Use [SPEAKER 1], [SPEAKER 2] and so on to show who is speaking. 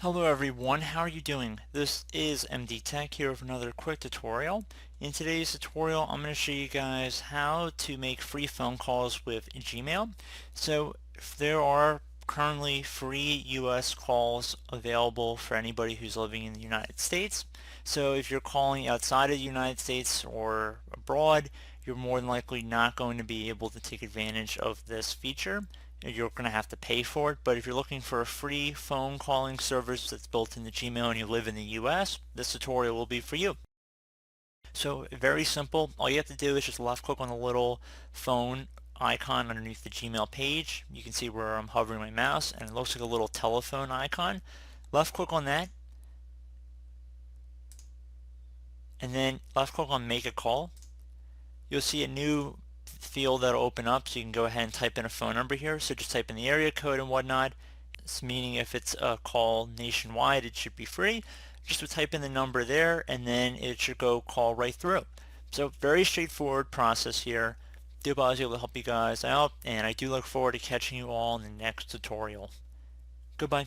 [SPEAKER 1] Hello everyone, how are you doing? This is MD Tech here with another quick tutorial. In today's tutorial, I'm going to show you guys how to make free phone calls with Gmail. So there are currently free US calls available for anybody who's living in the United States. So if you're calling outside of the United States or abroad, you're more than likely not going to be able to take advantage of this feature. You're going to have to pay for it, but if you're looking for a free phone calling service that's built into Gmail and you live in the US, this tutorial will be for you. So very simple. All you have to do is just left click on the little phone icon underneath the Gmail page. You can see where I'm hovering my mouse and it looks like a little telephone icon. Left click on that and then left click on make a call. You'll see a new field that'll open up, so you can go ahead and type in a phone number here. So just type in the area code and whatnot. It's meaning if it's a call nationwide, it should be free. Just to type in the number there, and then it should go call right through. So very straightforward process here. Do hope I was able to help you guys out, and I do look forward to catching you all in the next tutorial. Goodbye.